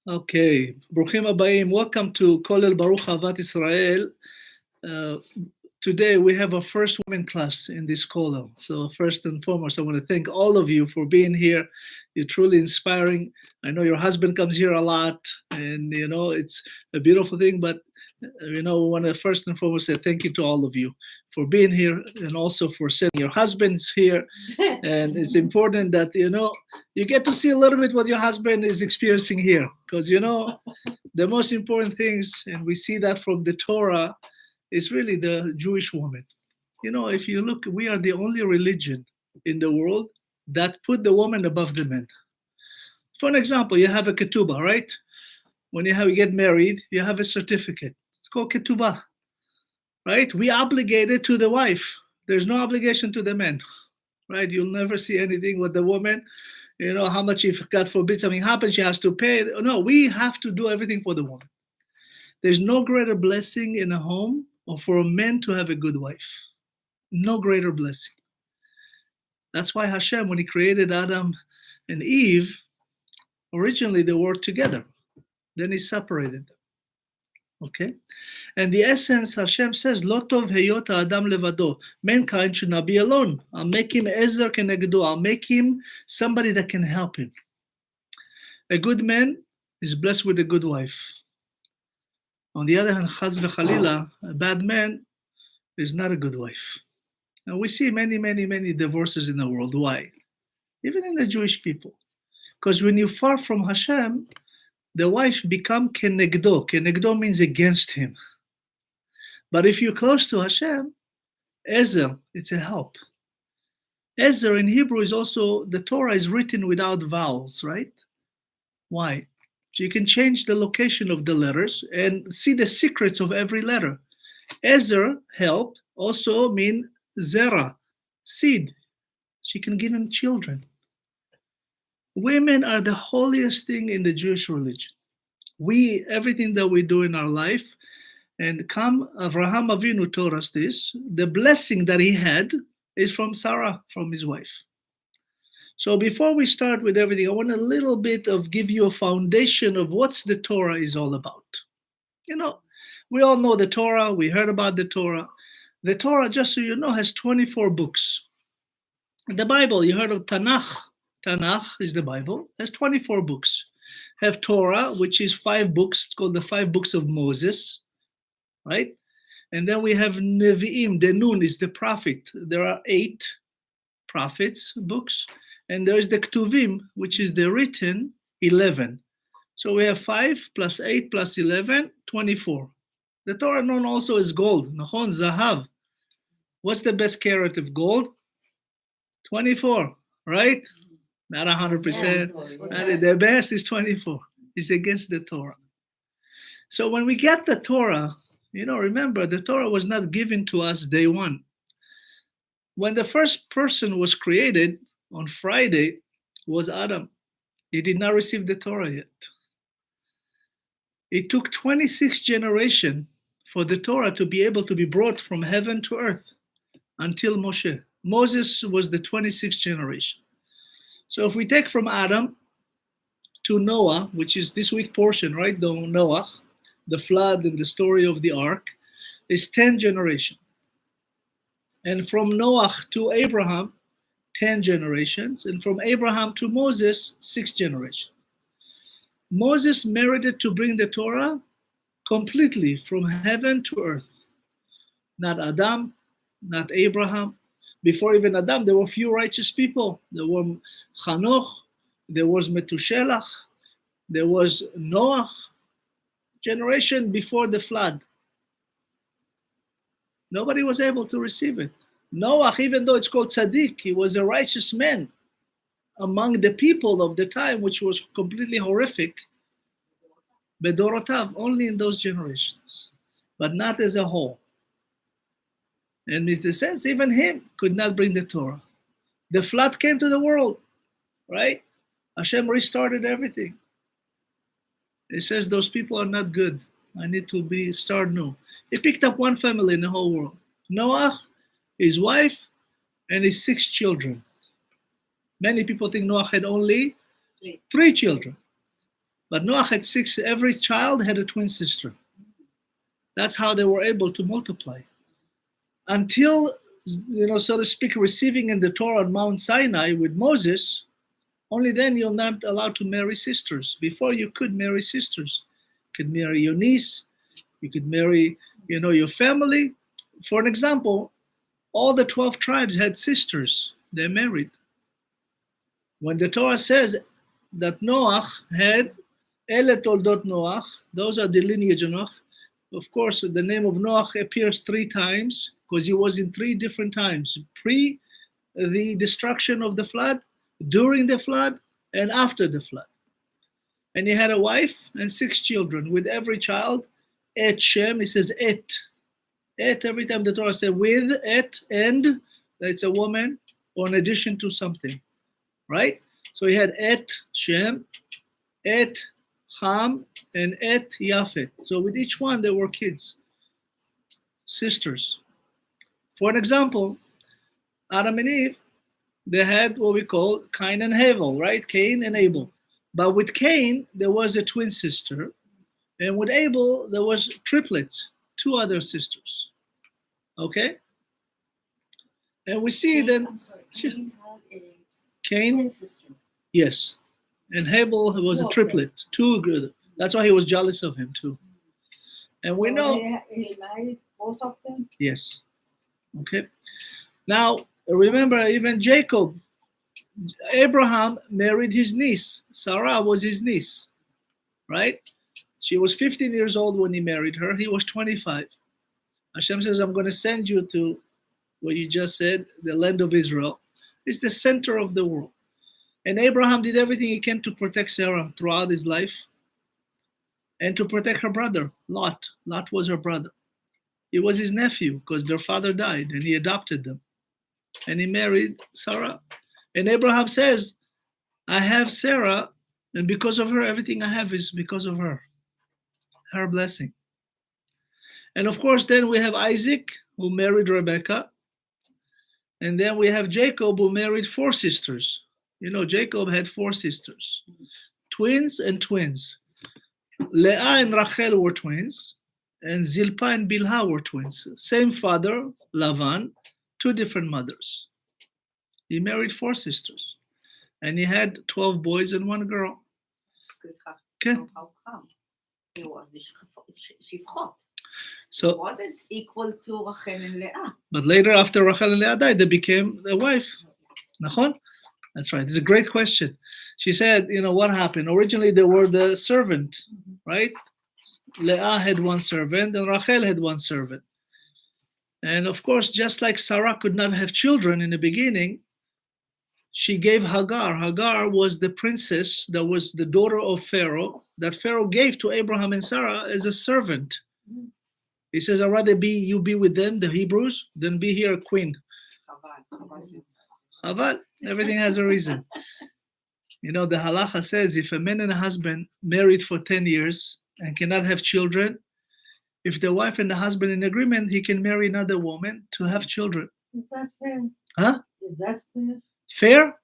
Okay, Bruchim Abayim. Welcome to Kollel Baruch HAVAT Israel. Uh, Today we have our first women class in this Kollel. So first and foremost, I want to thank all of you for being here. You're truly inspiring. I know your husband comes here a lot, and it's a beautiful thing. But we want to first and foremost say thank you to all of you for being here, and also for sending your husbands here. And it's important that you get to see a little bit what your husband is experiencing here, because the most important things, and we see that from the Torah, is really the Jewish woman. If you look, we are the only religion in the world that put the woman above the man. For an example, you have a ketubah, right? When you get married, you have a certificate. It's called ketubah, right? We obligated to the wife. There's no obligation to the man, right? You'll never see anything with the woman. How much, if God forbid something happens, she has to pay. No, we have to do everything for the woman. There's no greater blessing in a home or for a man to have a good wife. No greater blessing. That's why Hashem, when he created Adam and Eve, originally they worked together. Then he separated them. Okay? And the essence, Hashem says, Lo tov heyot Adam levado. Mankind should not be alone. I'll make him ezer kenegdo. I'll make him somebody that can help him. A good man is blessed with a good wife. On the other hand, chaz v'chalila, a bad man is not a good wife. And we see many, many, many divorces in the world. Why? Even in the Jewish people. Because when you're far from Hashem, the wife become kenegdo. Kenegdo means against him. But if you're close to Hashem, ezer, it's a help. Ezer in Hebrew is also, the Torah is written without vowels, right? Why? So you can change the location of the letters and see the secrets of every letter. Ezer, help, also mean zera, seed. She can give him children. Women are the holiest thing in the Jewish religion. Everything that we do in our life, and Avraham Avinu told us this, the blessing that he had is from Sarah, from his wife. So before we start with everything, I want a little bit of give you a foundation of what's the Torah is all about. We all know the Torah. We heard about the Torah. The Torah, just so you know, has 24 books. The Bible, you heard of Tanakh. Tanakh is the Bible. Has 24 books. Have Torah, which is 5 books. It's called the 5 books of Moses, right? And then we have Nevi'im. The Nun is the prophet. There are 8 prophets books. And there is the Ktuvim, which is the written 11. So we have 5 plus 8 plus 11, 24. The Torah known also as gold. Nahon, Zahav. What's the best carat of gold? 24, right? Not 100%. The best is 24. It's against the Torah. So when we get the Torah, remember, the Torah was not given to us day one. When the first person was created, on Friday, was Adam. He did not receive the Torah yet. It took 26 generations for the Torah to be able to be brought from heaven to earth until Moshe. Moses was the 26th generation. So if we take from Adam to Noah, which is this week portion, right? The Noah, the flood and the story of the ark, is 10 generations. And from Noah to Abraham, 10 generations, and from Abraham to Moses, 6 generations. Moses merited to bring the Torah completely from heaven to earth. Not Adam, not Abraham. Before even Adam, there were few righteous people. There were Chanoch, there was Metushelach, there was Noah, generation before the flood. Nobody was able to receive it. Noah, even though it's called tzaddik, he was a righteous man among the people of the time, which was completely horrific. Bedorotav, only in those generations, but not as a whole. And in the sense, even him could not bring the Torah. The flood came to the world, right? Hashem restarted everything. He says those people are not good. I need to start new. He picked up one family in the whole world. Noah, his wife, and his 6 children. Many people think Noah had only 3 children. But Noah had 6. Every child had a twin sister. That's how they were able to multiply. Until, so to speak, receiving in the Torah on Mount Sinai with Moses, only then you're not allowed to marry sisters. Before you could marry sisters. You could marry your niece, you could marry, your family. For an example, all the 12 tribes had sisters. They married. When the Torah says that Noah had Ele Toldot Noach, those are the lineage of Noah. Of course, the name of Noah appears 3 times because he was in 3 different times. Pre the destruction of the flood, during the flood, and after the flood. And he had a wife and 6 children. With every child, Et Shem, he says Et. Et, every time the Torah says with, Et, and, it's a woman or in addition to something. Right? So he had Et Shem, Et Ham, and Et Yafet. So with each one, there were kids, sisters. For an example, Adam and Eve, they had what we call Cain and Abel, right? Cain and Abel. But with Cain, there was a twin sister. And with Abel, there was triplets, 2 other sisters. Okay? And we see then... I'm sorry, Cain had a Cain? twin sister. Yes. And Abel was a triplet. 2 good. That's why he was jealous of him too. And we know... He married both of them? Yes. Okay. Now, remember, even Jacob, Abraham married his niece. Sarah was his niece, right? She was 15 years old when he married her. He was 25. Hashem says, I'm going to send you to what you just said, the land of Israel. It's the center of the world. And Abraham did everything he can to protect Sarah throughout his life and to protect her brother, Lot. Lot was her brother. He was his nephew because their father died and he adopted them. And he married Sarah. And Abraham says, I have Sarah, and because of her, everything I have is because of her blessing. And of course, then we have Isaac, who married Rebekah. And then we have Jacob, who married 4 sisters. Jacob had 4 sisters, twins and twins. Leah and Rachel were twins, and Zilpah and Bilhah were twins. Same father, Lavan, 2 different mothers. He married 4 sisters, and he had 12 boys and 1 girl. Okay. How come? It was the Shifchot. So it wasn't equal to Rachel and Leah. But later, after Rachel and Leah died, they became the wife. Nachon? That's right. It's a great question. She said, what happened? Originally, they were the servant, right? Leah had 1 servant, and Rachel had 1 servant. And of course, just like Sarah could not have children in the beginning, she gave Hagar. Hagar was the princess that was the daughter of Pharaoh, that Pharaoh gave to Abraham and Sarah as a servant. He says, I'd rather you be with them, the Hebrews, than be here a queen. HAVAT. Everything has a reason. The halacha says if a man and a husband married for 10 years and cannot have children, if the wife and the husband in agreement, he can marry another woman to have children. Is that fair? Huh? Is that fair? Fair?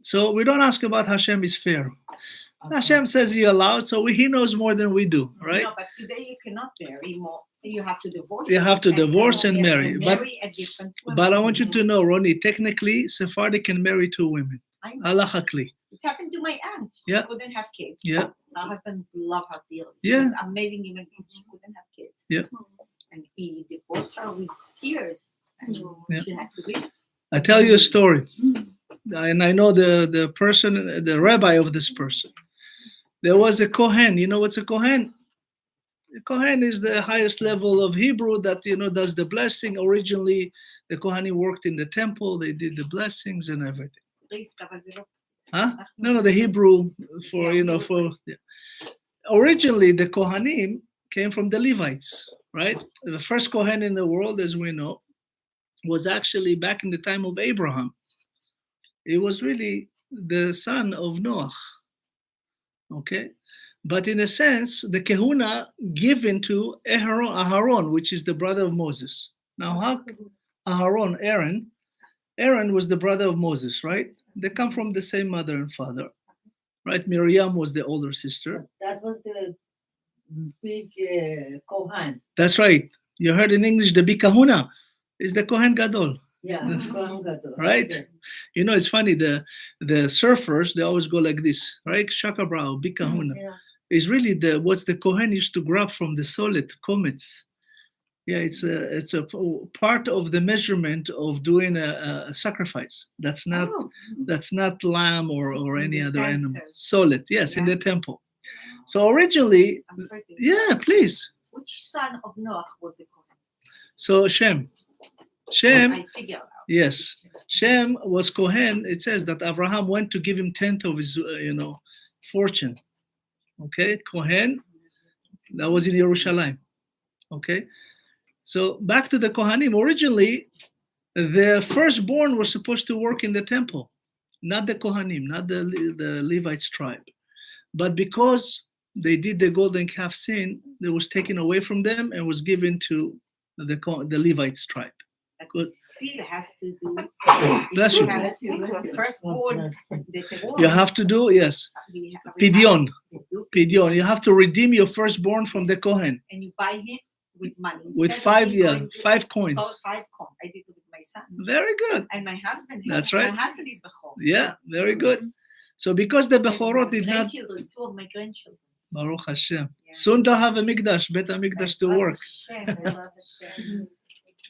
So we don't ask about Hashem is fair. Okay. Hashem says he allowed, so he knows more than we do, right? No, but today you cannot marry more. You have to divorce. You have to divorce and marry. Marry a different woman. But I want you to know, Ronnie, technically, Sephardi can marry 2 women. Halachically. It happened to my aunt. Yeah. She couldn't have kids. Yeah. Her husband loved her dearly. Yeah. She was amazing even if she couldn't have kids. Yeah. And he divorced her with tears. And she had to leave. I tell you a story. And I know the person, the rabbi of this person. There was a Kohen. You know what's a Kohen? A Kohen is the highest level of Hebrew that, does the blessing. Originally, the Kohanim worked in the temple. They did the blessings and everything. Huh? No, the Hebrew for. Originally, the Kohanim came from the Levites, right? The first Kohen in the world, as we know, was actually back in the time of Abraham. It was really the son of Noah. Okay? But in a sense, the Kehuna given to Aharon, which is the brother of Moses. Now, how Aharon, Aaron was the brother of Moses, right? They come from the same mother and father. right? Miriam was the older sister. That was the big Kohan. That's right. You heard in English, the big kahuna is the Kohen Gadol. Yeah, Kohan Gadol. Right? Okay. You know, it's funny, the surfers, they always go like this, right? Shaka Bravo, big kahuna. Yeah. Is really what's the Kohen used to grab from the solid comets. Yeah, it's a part of the measurement of doing a sacrifice. That's not lamb or any In the other animal. temple. Solid, yes, in Yeah. the temple. So originally, I'm sorry to yeah, interrupt. please. Which son of Noah was the Kohen? So Shem, I figure out. yes, Shem was Kohen. It says that Abraham went to give him 10th of his, fortune. Okay, Kohen. That was in Yerushalayim. Okay, so back to the Kohanim. Originally, the firstborn was supposed to work in the temple, not the Kohanim, not the Levites tribe. But because they did the golden calf sin, it was taken away from them and was given to the Levites tribe. But we still have to do. Bless you. Firstborn. You have to do, yes, Pidyon. Pidyon. You have to redeem your firstborn from the Kohen And you buy him with money. with Instead of 5 him going to- 5 coins. 5 coins. I did it with my son. Very good. And my husband. That's right. My husband is Bechor. Yeah, very good. So because the And Bechorot my did not, grandchildren, 2 of my grandchildren. Baruch Hashem, Yeah. soon they'll have a mikdash, Bet HaMikdash to work.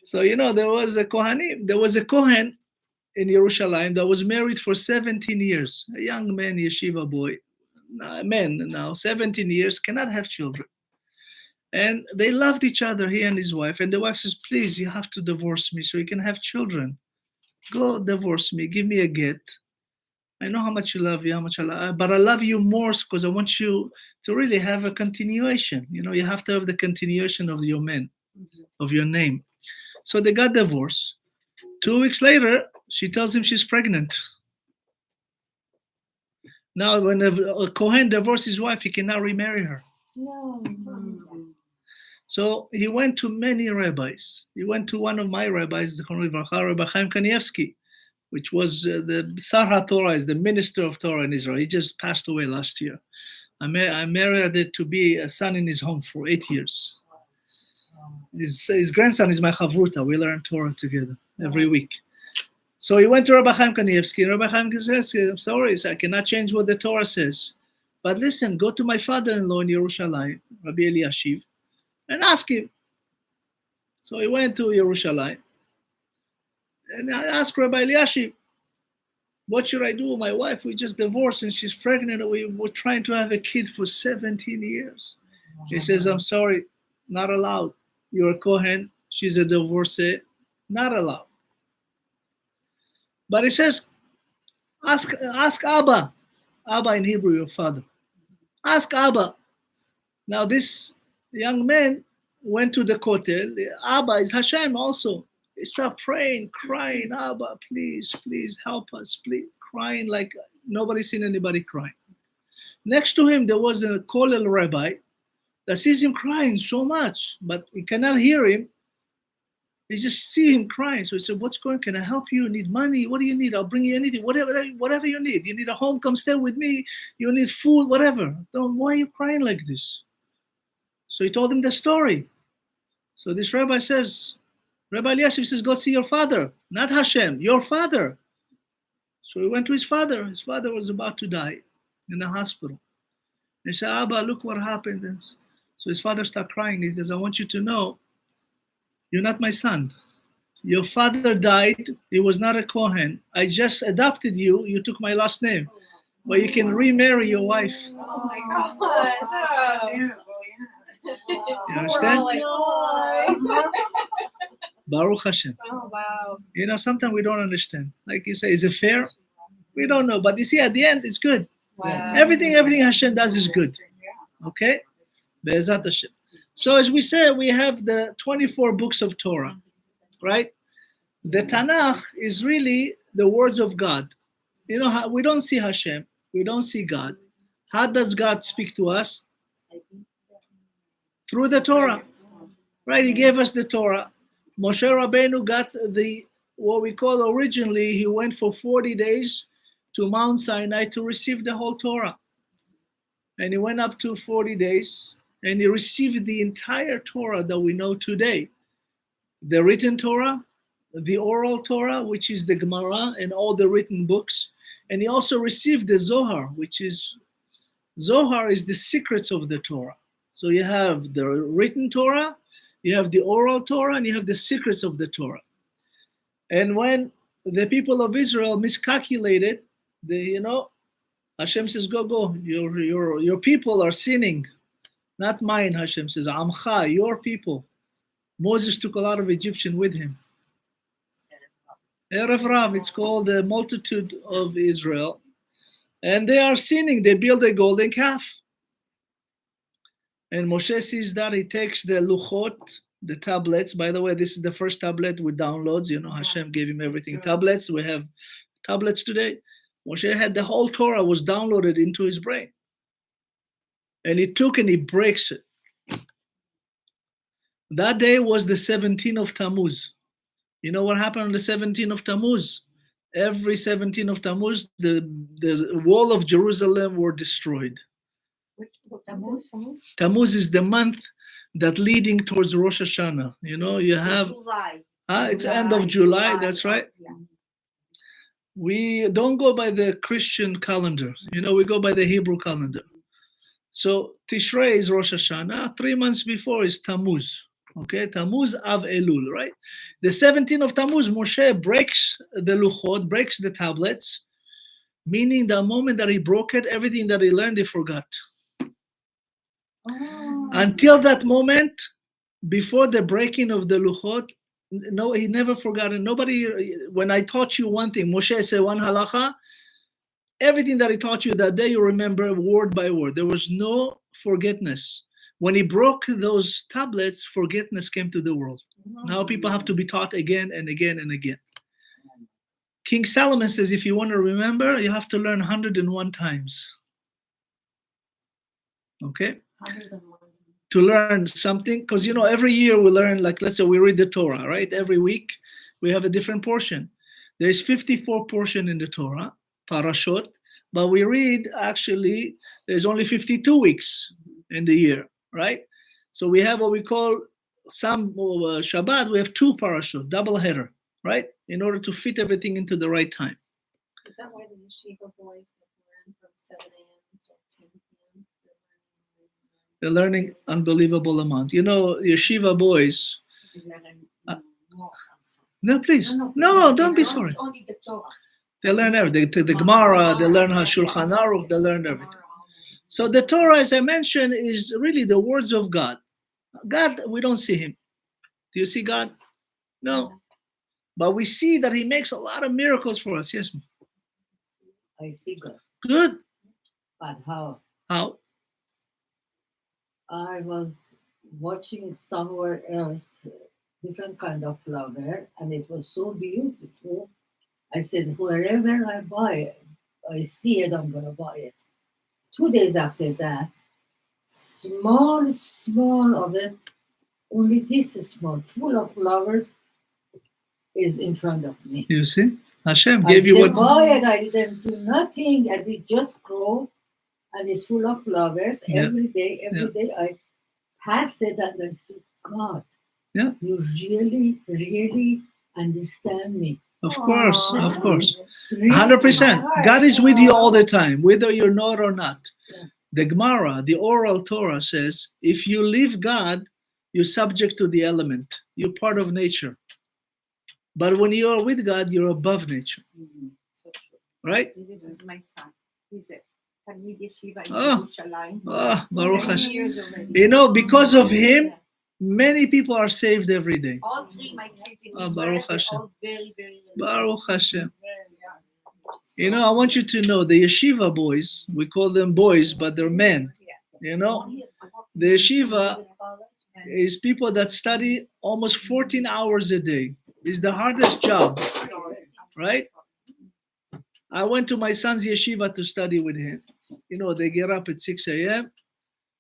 So there was a Kohanim. There was a Kohen in Yerushalayim that was married for 17 years. A young man, yeshiva boy, man now, 17 years, cannot have children. And they loved each other, he and his wife. And the wife says, please, you have to divorce me so you can have children. Go divorce me, give me a get. I know how much you love me, how much I love, but I love you more because I want you to really have a continuation. You have to have the continuation of your man, of your name. So they got divorced. 2 weeks later, she tells him she's pregnant. Now, when a Kohen divorced his wife, he cannot remarry her. No. So he went to many rabbis. He went to one of my rabbis, Rabbi Chaim Kanievsky, which was the Sar HaTorah, is the minister of Torah in Israel. He just passed away last year. I married it to be a son in his home for 8 years. His grandson is my chavruta. We learn Torah together every week. So he went to Rabbi Chaim Kanievsky, and Rabbi Chaim says, I'm sorry, I cannot change what the Torah says. But listen, go to my father-in-law in Yerushalayim, Rabbi Eliashiv, and ask him. So he went to Yerushalayim, and I asked Rabbi Eliashiv, what should I do with my wife? We just divorced and she's pregnant. We were trying to have a kid for 17 years. He says, I'm sorry, not allowed. You're a Kohen, she's a divorcee, not allowed. But he says, ask Abba. Abba in Hebrew, your father. Ask Abba. Now this young man went to the Kollel. Abba is Hashem also. He started praying, crying, Abba, please, please help us, please. Crying like nobody's seen anybody crying. Next to him, there was a Kollel rabbi that sees him crying so much, but he cannot hear him. He just see him crying. So he said, what's going on? Can I help you? You need money? What do you need? I'll bring you anything. Whatever you need. You need a home, come stay with me. You need food, whatever. Why are you crying like this? So he told him the story. So this rabbi says, Rabbi Eliashiv says, go see your father, not Hashem, your father. So he went to his father. His father was about to die in the hospital. He said, Abba, look what happened. So his father started crying. He says, I want you to know, you're not my son. Your father died. He was not a Kohen. I just adopted you. You took my last name. But you can remarry your wife. Oh my God. You understand? Baruch Hashem. Oh, wow. Sometimes we don't understand. Like you say, is it fair? We don't know. But you see, at the end, it's good. Wow. Everything Hashem does is good. Okay? Be'ezat Hashem. So as we say, we have the 24 books of Torah, right? The Tanakh is really the words of God. We don't see Hashem. We don't see God. How does God speak to us? Through the Torah, right? He gave us the Torah. Moshe Rabbeinu got what we call originally, he went for 40 days to Mount Sinai to receive the whole Torah. And he went up to 40 days and he received the entire Torah that we know today. The written Torah, the oral Torah, which is the Gemara and all the written books. And he also received the Zohar, which is, Zohar is the secrets of the Torah. So you have the written Torah, you have the oral Torah, and you have the secrets of the Torah. And when the people of Israel miscalculated, Hashem says, go, your people are sinning. Not mine, Hashem says, Amcha, your people. Moses took a lot of Egyptian with him. Erev Rav, it's called the multitude of Israel. And they are sinning. They build a golden calf. And Moshe sees that. He takes the luchot, the tablets. By the way, this is the first tablet with downloads. Hashem gave him everything. Tablets. We have tablets today. Moshe had the whole Torah was downloaded into his brain. And he took and he breaks it. That day was the 17th of Tammuz. You know what happened on the 17th of Tammuz? Every 17th of Tammuz, the wall of Jerusalem were destroyed. Which Tammuz? Tammuz is the month that leading towards Rosh Hashanah. You have July. It's end of July. That's right. Yeah. We don't go by the Christian calendar. We go by the Hebrew calendar. So Tishrei is Rosh Hashanah. 3 months before is Tammuz. Okay, Tammuz, Av, Elul, right? The 17th of Tammuz, Moshe breaks the luchot, breaks the tablets, meaning the moment that he broke it, everything that he learned, he forgot. Oh. Until that moment, before the breaking of the luchot, no, he never forgot it. Nobody, when I taught you one thing, Moshe said one halacha, everything that he taught you that day, you remember word by word. There was no forgetfulness. When he broke those tablets, forgetfulness came to the world. Now people have to be taught again and again and again. King Solomon says, if you want to remember, you have to learn 101 times. Okay? 101. To learn something, because every year we learn, like let's say we read the Torah, right? Every week we have a different portion. There's 54 portions in the Torah, parashot, but we read actually, there's only 52 weeks in the year. Right? So we have what we call some Shabbat, we have 2 parashot, double header, right? In order to fit everything into the right time. Is that why the yeshiva boys learn from 7 a.m. to 10 p.m.? They're learning unbelievable amount. Yeshiva boys. No, please. No, don't be sorry. Only the Torah. They learn everything. The Gemara, they learn Shulchan Aruch, they learn everything. So the Torah, as I mentioned, is really the words of God. God, we don't see him. Do you see God? No. But we see that he makes a lot of miracles for us. Yes. I see God. Good. But how? How? I was watching somewhere else, different kind of flower, and it was so beautiful. I said, wherever I buy it, I see it, I'm going to buy it. 2 days after that, small of it, only this is small, full of flowers, is in front of me. You see? Hashem I gave you didn't what. buy it, I didn't do nothing, and it just grow, and it's full of flowers. Yeah. Every day I pass it, and I say, God, Yeah. you really, really understand me. Of course, Aww. of course. Really. 100%. God is with you all the time, whether you're not or not. Yeah. The Gemara, the oral Torah says, if you leave God, you're subject to the element. You're part of nature. But when you are with God, you're above nature. So true. Right? This is my son. He's a Talmid Yeshiva in Oh. Yerushalayim. Baruch 10 Hashem. years already. Because of him, many people are saved every day. All 3 my kids in Oh, Israel, Baruch they're Hashem. all very, very religious. Baruch Hashem. Very, I want you to know the yeshiva boys, we call them boys, but they're men. The yeshiva is people that study almost 14 hours a day. It's the hardest job, right? I went to my son's yeshiva to study with him. They get up at 6 a.m.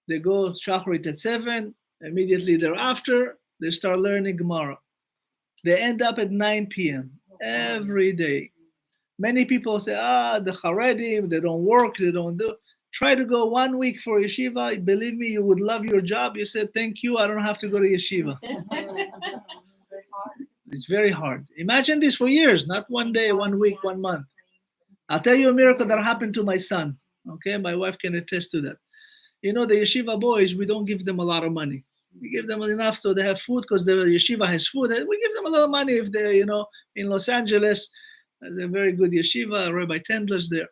They go shacharit at 7. Immediately thereafter, they start learning Gemara. They end up at 9 p.m. every day. Many people say, the Haredim, they don't work, they don't do. Try to go 1 week for yeshiva. Believe me, you would love your job. You said, thank you, I don't have to go to yeshiva. It's very hard. Imagine this for years, not 1 day, 1 week, 1 month. I'll tell you a miracle that happened to my son. Okay, my wife can attest to that. You know, the yeshiva boys, we don't give them a lot of money. We give them enough so they have food because the yeshiva has food. We give them a lot of money if they're, in Los Angeles. There's a very good yeshiva, Rabbi Tendler's there.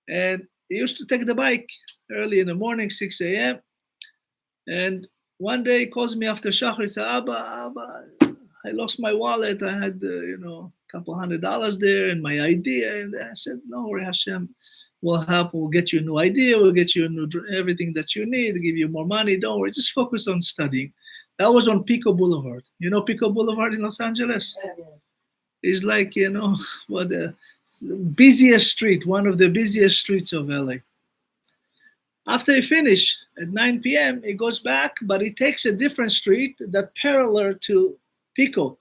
And he used to take the bike early in the morning, 6 a.m. And one day he calls me after Shachar. He said, Abba, I lost my wallet. I had, a couple $100 there and my ID. And I said, no worry, Hashem will help. We'll get you a new ID. We'll get you everything that you need, give you more money. Don't worry, just focus on studying. That was on Pico Boulevard. You know Pico Boulevard in Los Angeles? Yes. It's like, what the busiest street, one of the busiest streets of LA. After he finished at 9 p.m., he goes back, but he takes a different street that parallel to Pico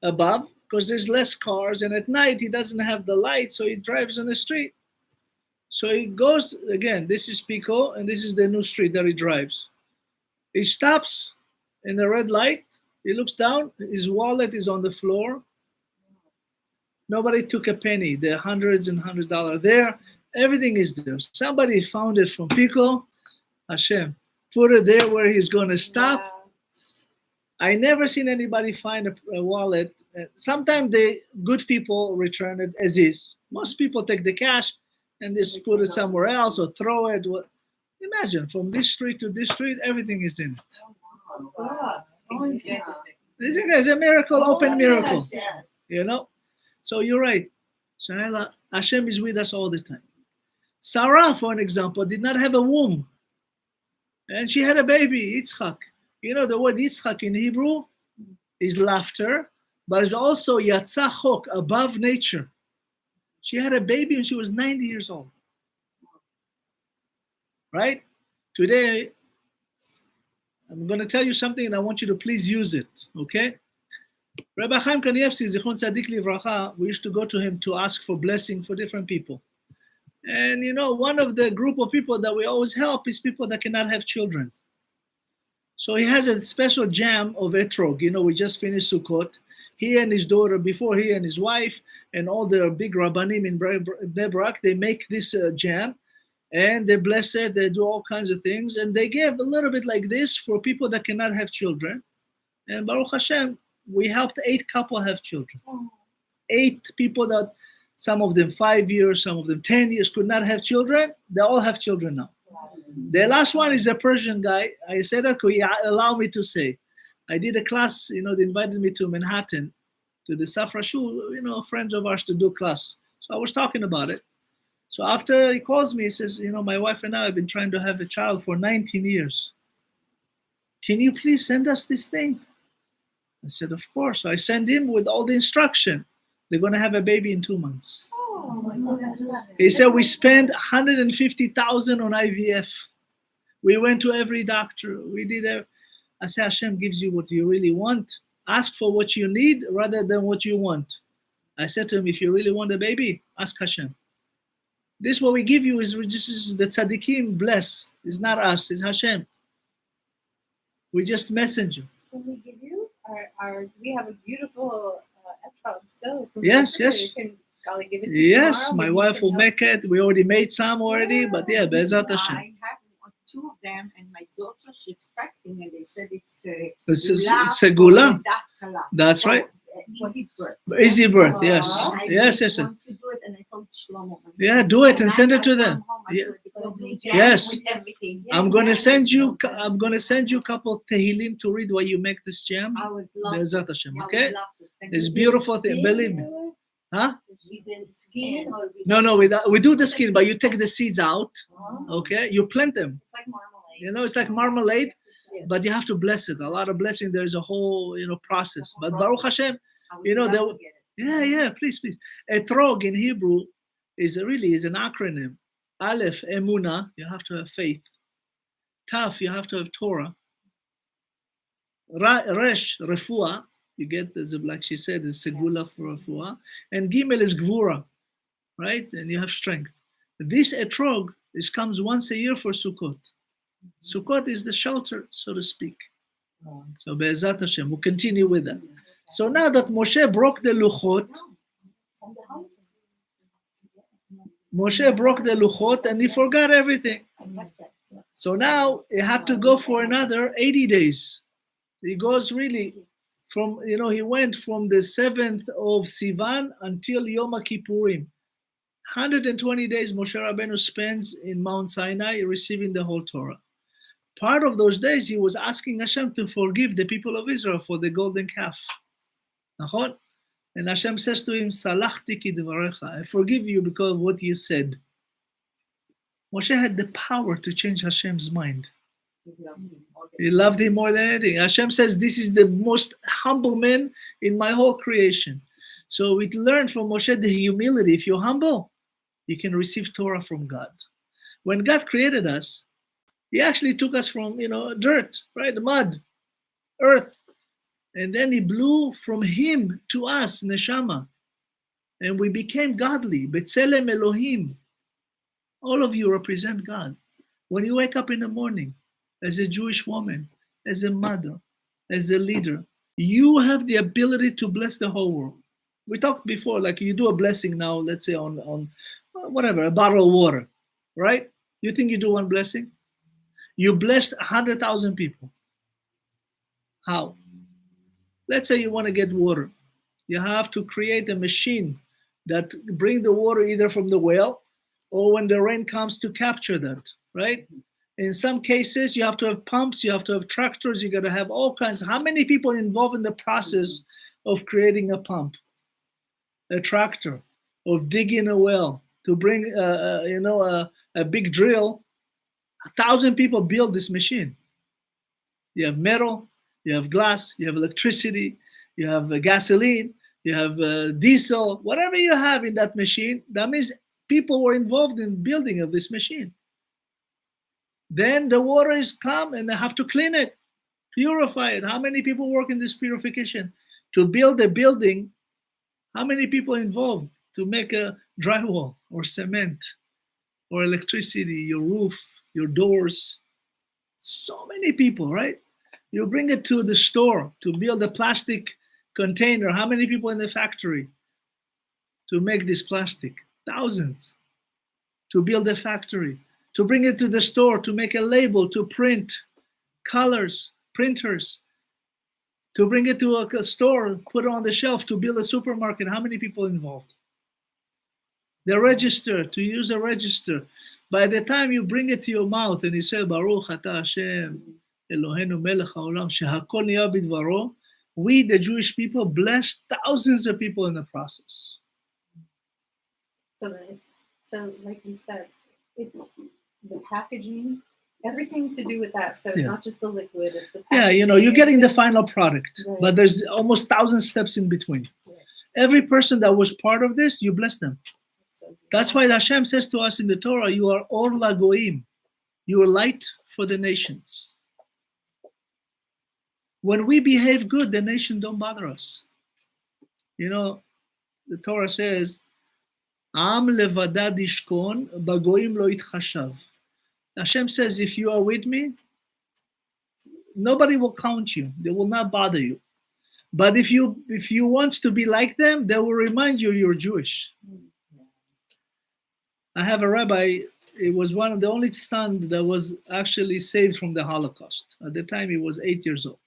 above, because there's less cars, and at night he doesn't have the light, so he drives on the street. So he goes, again, this is Pico, and this is the new street that he drives. He stops in the red light, he looks down, his wallet is on the floor. Nobody took a penny. There are hundreds and $100 there. Everything is there. Somebody found it from Pico. Hashem put it there where he's going to stop. Yeah. I never seen anybody find a wallet. Sometimes the good people return it as is. Most people take the cash and just put it somewhere else or throw it. Imagine from this street to this street, everything is in it. This is a miracle, open miracle. Yes. So you're right. Shayla, Hashem is with us all the time. Sarah, for an example, did not have a womb. And she had a baby, Yitzchak. The word Yitzchak in Hebrew is laughter, but it's also Yatzachok, above nature. She had a baby when she was 90 years old. Right? Today, I'm going to tell you something and I want you to please use it. Okay? Rabbi Chaim Kanievsky, Zichron Tzadik Livracha, we used to go to him to ask for blessing for different people. And one of the group of people that we always help is people that cannot have children. So he has a special jam of etrog. We just finished Sukkot. He and his daughter, before he and his wife, and all the big rabbanim in Bnei Brak, they make this jam. And they bless it, they do all kinds of things. And they give a little bit like this for people that cannot have children. And Baruch Hashem, we helped 8 couples have children. 8 people that, some of them 5 years, some of them 10 years, could not have children. They all have children now. The last one is a Persian guy. I said that, allow me to say. I did a class, they invited me to Manhattan, to the Safra Shul, friends of ours to do class. So I was talking about it. So after he calls me, he says, my wife and I have been trying to have a child for 19 years. Can you please send us this thing? I said, of course. So I send him with all the instruction. They're going to have a baby in 2 months. Oh my God. He said, we spent $150,000 on IVF. We went to every doctor. We did I said, Hashem gives you what you really want. Ask for what you need rather than what you want. I said to him, if you really want a baby, ask Hashem. This what we give you is the tzaddikim bless. It's not us, it's Hashem. We just messenger. Can we give you we have a beautiful etrog still. Yes. You can probably give it to you Yes, tomorrow. my Maybe wife you will can make help it. We already made some already, but yeah, Be'ezat I Hashem. have 2 of them, and my daughter, she's expecting, and they said it's This is Segula. Segula. That's right. Easy birth. Easy birth, yes. And I Yes. want to do it, and I told Shlomo. Yeah, do it and send it to them. Yeah. Yes. With everything. I'm gonna send you a couple of tehillim to read while you make this jam. I would love Be'ezat to. Hashem, I okay? would love to. Thank It's you. beautiful thing, believe me. Huh? With the skin or with No, we do the skin, but you take the seeds out, okay? You plant them. It's like marmalade. It's like marmalade, Yes. but you have to bless it. A lot of blessing. There's a whole, process. But Process. Baruch Hashem, I would you know, love there- to get it. yeah, please. Etrog in Hebrew is an acronym. Aleph, Emunah, you have to have faith. Taf, you have to have Torah. Resh, Refuah, you get, like she said, is Segula for Refuah. And Gimel is Gvura. right? And you have strength. This etrog comes once a year for Sukkot. Sukkot is the shelter, so to speak. So Be'ezat Hashem, we'll continue with that. So now that Moshe broke the luchot, and he forgot everything. So now he had to go for another 80 days. He goes really from, he went from the 7th of Sivan until Yom Kippurim. 120 days Moshe Rabbeinu spends in Mount Sinai receiving the whole Torah. Part of those days he was asking Hashem to forgive the people of Israel for the golden calf. Nachon? And Hashem says to him, Salachti ki dvarecha, I forgive you because of what you said. Moshe had the power to change Hashem's mind. He loved him more than anything. Hashem says, this is the most humble man in my whole creation. So we learn from Moshe the humility. If you're humble, you can receive Torah from God. When God created us, he actually took us from, dirt, right? Mud, earth. And then he blew from him to us, neshama. And we became godly. B'tselem Elohim. All of you represent God. When you wake up in the morning, as a Jewish woman, as a mother, as a leader, you have the ability to bless the whole world. We talked before, like you do a blessing now, let's say on whatever, a bottle of water, right? You think you do one blessing? You blessed 100,000 people. How? Let's say you want to get water. You have to create a machine that bring the water either from the well or when the rain comes to capture that, right? In some cases, you have to have pumps, you have to have tractors, you got to have all kinds. How many people involved in the process of creating a pump, a tractor, of digging a well, to bring, a big drill? 1,000 people build this machine. You have metal, you have glass, you have electricity, you have gasoline, you have diesel, whatever you have in that machine, that means people were involved in building of this machine. Then the water is come and they have to clean it, purify it. How many people work in this purification? To build a building, how many people involved to make a drywall or cement or electricity, your roof, your doors? So many people, right? You bring it to the store to build a plastic container. How many people in the factory to make this plastic? Thousands. To build a factory, to bring it to the store, to make a label, to print colors, printers, to bring it to a store, put it on the shelf, to build a supermarket. How many people involved? The register, to use a register. By the time you bring it to your mouth and you say, Baruch Ata Hashem, Eloheinu melech haolam, shehakol niya bidvaro, we, the Jewish people, bless thousands of people in the process. So like you said, it's the packaging, everything to do with that. So it's not just the liquid, it's the packaging. You're getting the final product, right. But there's almost 1,000 steps in between. Right. Every person that was part of this, you bless them. That's why Hashem says to us in the Torah, you are or lagoim, you are light for the nations. When we behave good, the nation don't bother us. The Torah says, Am levadad ishkon, bagoim lo itchashav. Hashem says, if you are with me, nobody will count you. They will not bother you. But if you want to be like them, they will remind you you're Jewish. I have a rabbi, he was one of the only son that was actually saved from the Holocaust. At the time, he was 8 years old.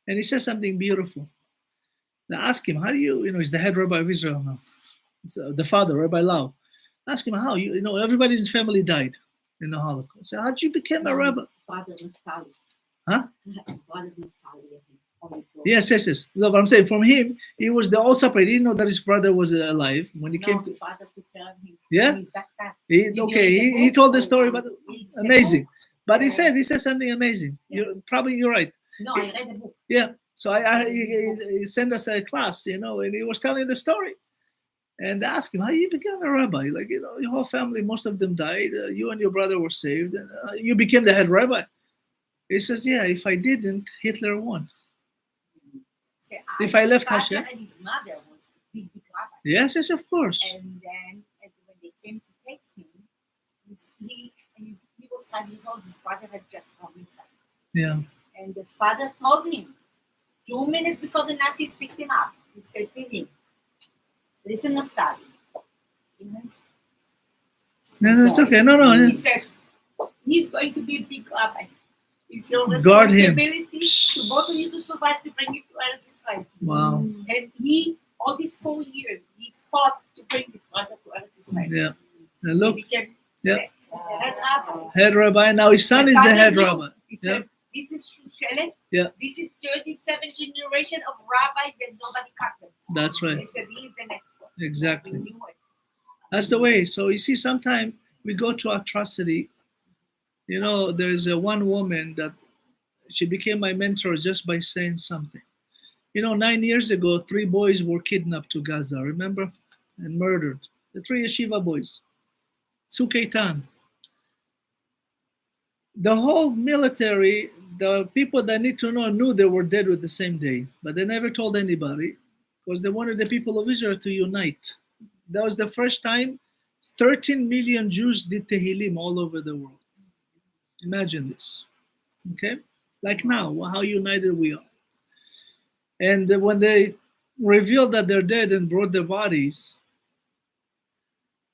And he said something beautiful. They asked him, how do you, he's the head rabbi of Israel now. So the father, Rabbi Lau. Ask him how, everybody in his family died in the Holocaust. So how'd you become a rabbi? Huh? Yes. No, but I'm saying from him, he was all separate. He didn't know that his brother was alive when he came to. Yeah. He told the story, but amazing. But he said something amazing. You're right. No, I read the book. Yeah. So he sent us a class, and he was telling the story. And they asked him, how you became a rabbi? Like, your whole family, most of them died. You and your brother were saved. And, you became the head rabbi. He says, yeah, if I didn't, Hitler won. If I left Hashem. And his mother was big rabbi. Yes, yes, of course. And then when they came to take him, he was 5 years old. His brother had just come inside. Yeah. And the father told him, 2 minutes before the Nazis picked him up, he said to him, listen, Naftali. No, it's okay. No. He said, he's going to be a big rabbi. It's your Guard him. responsibility to both of you to survive, to bring you to Eretz Israel. Wow. And he, all these 4 years, he fought to bring his brother to Eretz Israel. Yeah. And look, He became yeah. the head rabbi. Head rabbi. Now his son is the head rabbi. He said, this is Shushelet. Yeah. This is 37 generation of rabbis that nobody cut them. That's right. They said, he's the next one. Exactly. We knew it. That's the way. So you see, sometimes we go to atrocity. You know, there's one woman that she became my mentor just by saying something. You know, 9 years ago, 3 boys were kidnapped to Gaza, remember? And murdered. The 3 yeshiva boys. Tzukeitan. The whole military, the people that need to know knew they were dead with the same day, but they never told anybody because they wanted the people of Israel to unite. That was the first time 13 million Jews did Tehillim all over the world. Imagine this, okay? Like now, how united we are. And when they revealed that they're dead and brought their bodies,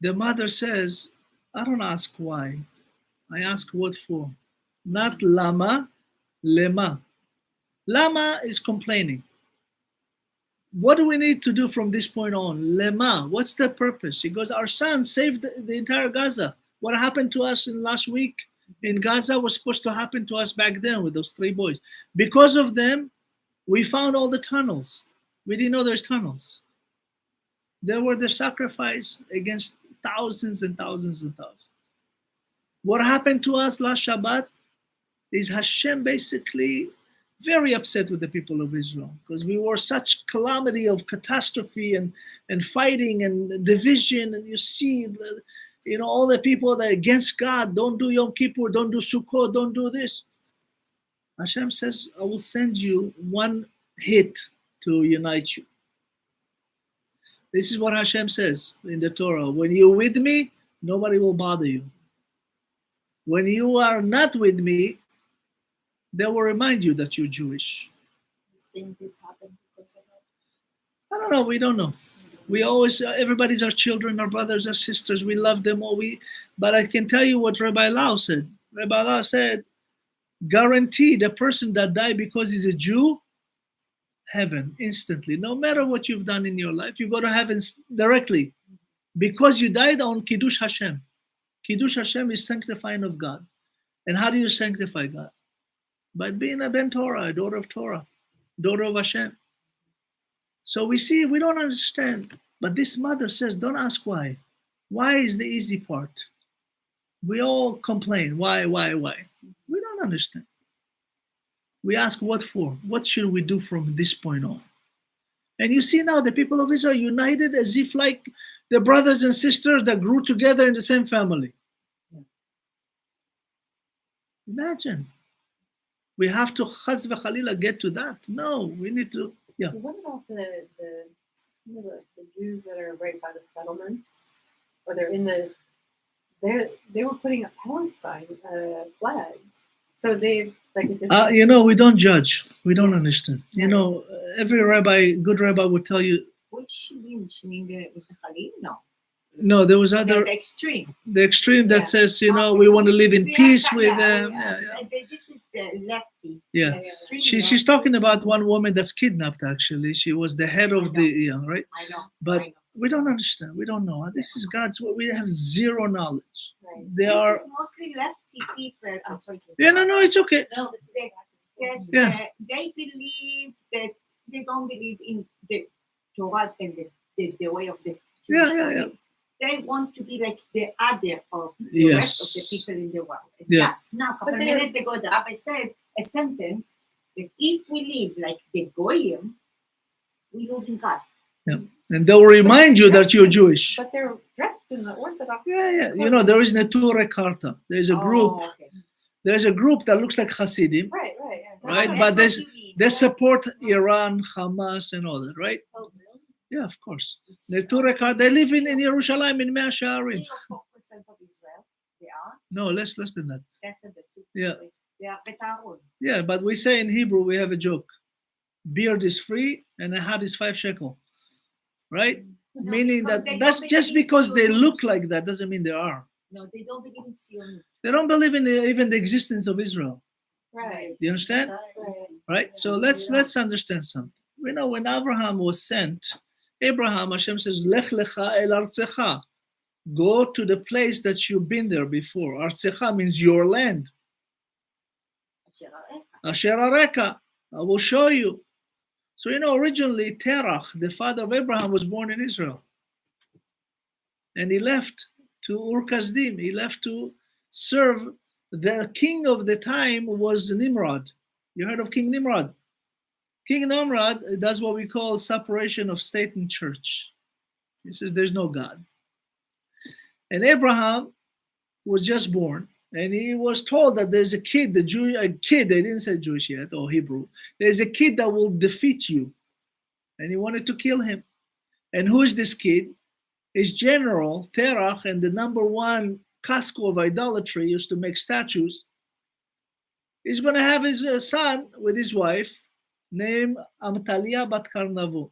the mother says, I don't ask why. I ask what for. Not lama, lema. Lama is complaining. What do we need to do from this point on? Lema, what's the purpose? He goes, our son saved the entire Gaza. What happened to us in last week in Gaza was supposed to happen to us back then with those 3 boys. Because of them, we found all the tunnels. We didn't know there's tunnels. They were the sacrifice against thousands and thousands and thousands. What happened to us last Shabbat is Hashem basically very upset with the people of Israel because we were such calamity of catastrophe and fighting and division. And you see, all the people that are against God, don't do Yom Kippur, don't do Sukkot, don't do this. Hashem says, I will send you one hit to unite you. This is what Hashem says in the Torah. When you're with me, nobody will bother you. When you are not with me, they will remind you that you're Jewish. You think this happened because of that? I don't know. We don't know. We always, everybody's our children, our brothers, our sisters. We love them all. But I can tell you what Rabbi Lau said. Rabbi Lau said, guarantee the person that died because he's a Jew, heaven instantly. No matter what you've done in your life, you go to heaven directly because you died on Kiddush Hashem. Kiddush Hashem is sanctifying of God. And how do you sanctify God? By being a Ben Torah, a daughter of Torah, daughter of Hashem. So we see, we don't understand. But this mother says, don't ask why. Why is the easy part. We all complain. Why? We don't understand. We ask what for? What should we do from this point on? And you see now the people of Israel united as if like the brothers and sisters that grew together in the same family. Imagine. We have to chas v'chalila get to that. No, we need to, yeah. What about the Jews that are right by the settlements, or they're in the, they were putting up Palestine flags. So they like. We don't judge. We don't understand. Right. Every rabbi, good rabbi, would tell you. Which means the Khalil? No. No, there was other. The extreme. The extreme that says, we want to live in peace with them. Yeah. This is the lefty. Yeah. She's talking about one woman that's kidnapped. Actually, she was the head of the. Right. I know. But we don't understand. We don't know. This is God's. We have zero knowledge. Right. They are mostly lefty people. I'm sorry. Yeah. No, it's okay. No, they believe that they don't believe in the Torah and the way of the. Yeah. They want to be like the other of the rest of the people in the world. Just now, a couple of minutes ago, the rabbi said a sentence that if we live like the Goyim, we're losing God. Yeah. And they'll remind you that you're Jewish. But they're dressed in the Orthodox. Yeah. There is Neturei Karta. There's a group. Okay. There's a group that looks like Hasidim. Right. Right? But they support Iran, Hamas, and all that, right? Oh, really? Yeah, of course. It's They live in Jerusalem in Mea Shearim. 3 or 4% of Israel. They are. No, less than that. Less than the 2. Yeah. They are betarun. Yeah, but we say in Hebrew, we have a joke. Beard is free and a hat is 5 shekel. Right? No, Meaning because that they that's don't just believe in because they Zionut. look like that doesn't mean they are. No, they don't believe in Zionut. They don't believe in even the existence of Israel. Right. Do you understand? Right. Right? So let's understand something. We know when Abraham was sent, Abraham, Hashem says, Lech lecha el artzecha. Go to the place that you've been there before. Artzecha means your land. Asher areka. I will show you. So originally Terach, the father of Abraham, was born in Israel. And he left to Ur Kasdim. He left to serve. The king of the time was Nimrod. You heard of King Nimrod? King Nimrod does what we call separation of state and church. He says there's no God. And Abraham was just born, and he was told that there's a kid, they didn't say Jewish yet, or Hebrew. There's a kid that will defeat you. And he wanted to kill him. And who is this kid? His general, Terach, and the number one casco of idolatry used to make statues. He's going to have his son with his wife, named Amtalia Bat Karnavu.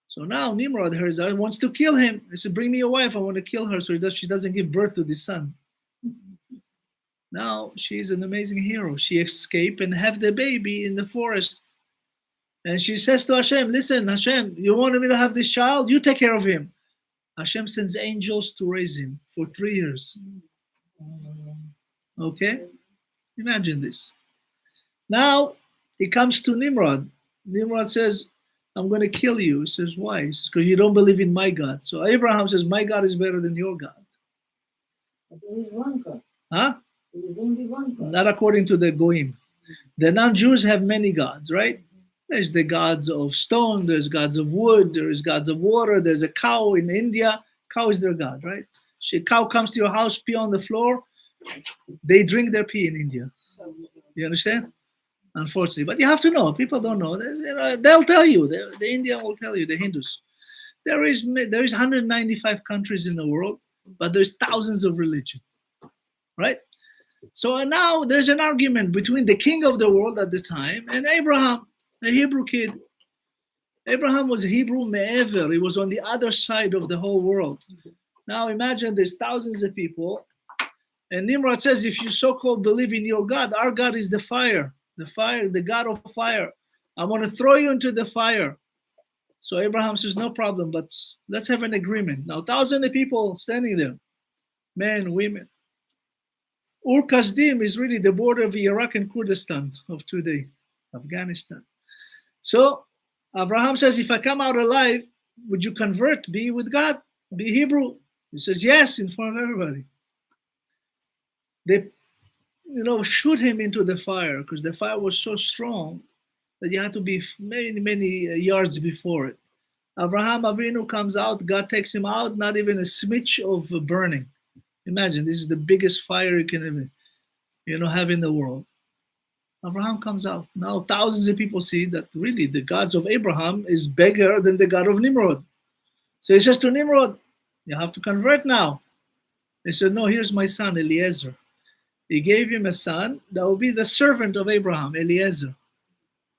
So now Nimrod hears that, wants to kill him. He said, bring me your wife, I want to kill her so she doesn't give birth to this son. Now she's an amazing hero. She escaped and have the baby in the forest. And she says to Hashem, listen, Hashem, you wanted me to have this child? You take care of him. Hashem sends angels to raise him for 3 years. Okay? Imagine this. Now he comes to Nimrod. Nimrod says, I'm going to kill you. He says, why? He says, because you don't believe in my God. So Abraham says, my God is better than your God. But there is one God. Huh? There is only one God. Not according to the Goyim. The non-Jews have many gods, right? There's the gods of stone, there's gods of wood, there's gods of water, there's a cow in India. Cow is their god, right? A cow comes to your house, pee on the floor, they drink their pee in India. You understand? Unfortunately. But you have to know, people don't know. They'll tell you, the Indian will tell you, the Hindus. There is 195 countries in the world, but there's thousands of religions, right? So now there's an argument between the king of the world at the time and Abraham, a Hebrew kid. Abraham was Hebrew me'ever. He was on the other side of the whole world. Now imagine there's thousands of people. And Nimrod says, if you so-called believe in your God, our God is the fire, the God of fire. I want to throw you into the fire. So Abraham says, no problem, but let's have an agreement. Now, thousands of people standing there, men, women. Ur Kasdim is really the border of Iraq and Kurdistan of today, Afghanistan. So Abraham says, if I come out alive, would you convert, be with God, be Hebrew? He says, yes, in front of everybody. They, shoot him into the fire because the fire was so strong that you had to be many, many yards before it. Abraham Avinu comes out, God takes him out, not even a smidge of burning. Imagine, this is the biggest fire you can ever, have in the world. Abraham comes out. Now thousands of people see that really the gods of Abraham is bigger than the God of Nimrod. So he says to Nimrod, you have to convert now. He said, no, here's my son, Eliezer. He gave him a son that will be the servant of Abraham, Eliezer.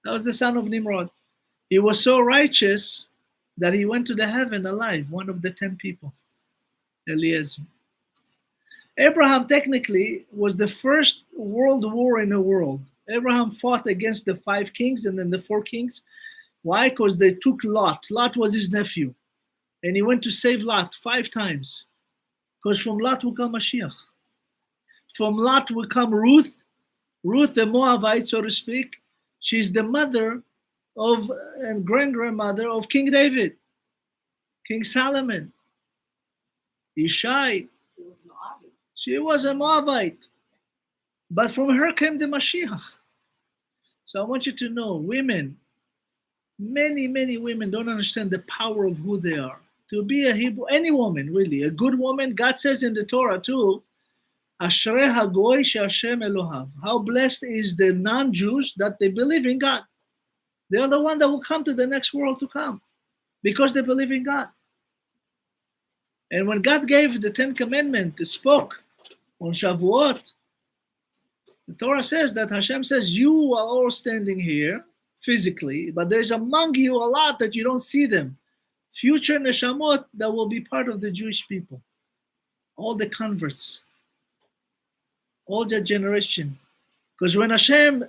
That was the son of Nimrod. He was so righteous that he went to the heaven alive, one of the 10 people, Eliezer. Abraham technically was the first world war in the world. Abraham fought against the 5 kings and then the 4 kings. Why? Because they took Lot. Lot was his nephew. And he went to save Lot 5 times. Because from Lot will come Mashiach. From Lot will come Ruth. Ruth, the Moabite, so to speak. She's the mother of and grandmother of King David, King Solomon. Ishai. She was a Moabite. But from her came the Mashiach. So I want you to know, women, many, many women don't understand the power of who they are. To be a Hebrew, any woman, really, a good woman, God says in the Torah too, Ashrei hagoy she'Hashem Elohav. How blessed is the non-Jews that they believe in God. They are the one that will come to the next world to come. because they believe in God. And when God gave the 10 Commandments, spoke on Shavuot, the Torah says that Hashem says, you are all standing here physically, but there's among you a lot that you don't see them. Future neshamot that will be part of the Jewish people. All the converts. All that generation. Because when Hashem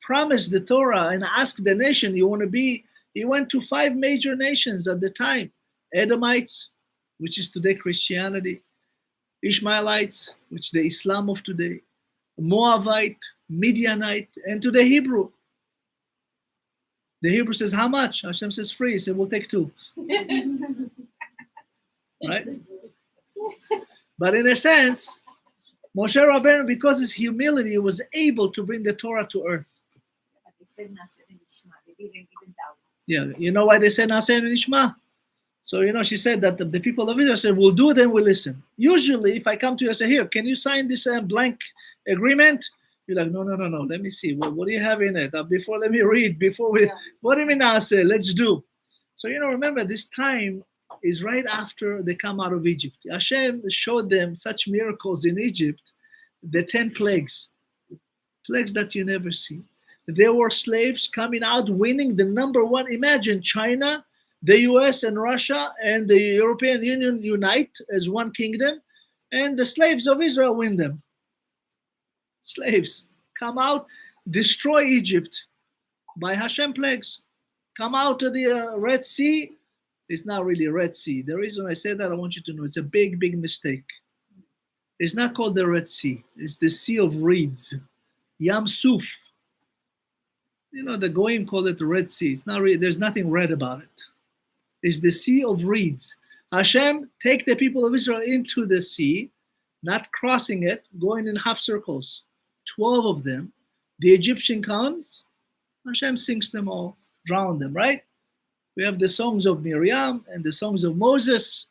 promised the Torah and asked the nation, you want to be, he went to 5 major nations at the time. Edomites, which is today Christianity. Ishmaelites, which is the Islam of today. Moabite, Midianite, and to the Hebrew. The Hebrew says, how much? Hashem says, free. He said, we'll take 2. Right? But in a sense, Moshe Rabbeinu, because his humility, was able to bring the Torah to earth. But they said Nasser and Ishma. They didn't even doubt. Yeah, you know why they said Nasser and Ishma? So, she said that the people of Israel said, we'll do it and we'll listen. Usually, if I come to you and say, here, can you sign this blank agreement? You're like, no. Let me see. What do you have in it? Let me read. What do you mean Nasser? Let's do. So, remember, this time is right after they come out of Egypt. Hashem showed them such miracles in Egypt, the 10 plagues that you never see. There were slaves coming out, winning the number 1. Imagine China, the US and Russia and the European Union unite as one kingdom, and the slaves of Israel win them. Slaves come out, destroy Egypt by Hashem plagues. Come out to the Red Sea. It's not really a Red Sea. The reason I say that, I want you to know, it's a big, big mistake. It's not called the Red Sea. It's the Sea of Reeds. Yam Suf. The Goyim call it the Red Sea. It's not really, there's nothing red about it. It's the Sea of Reeds. Hashem take the people of Israel into the sea, not crossing it, going in half circles. 12 of them. The Egyptian comes, Hashem sinks them all, drown them, right? We have the songs of Miriam and the songs of Moses.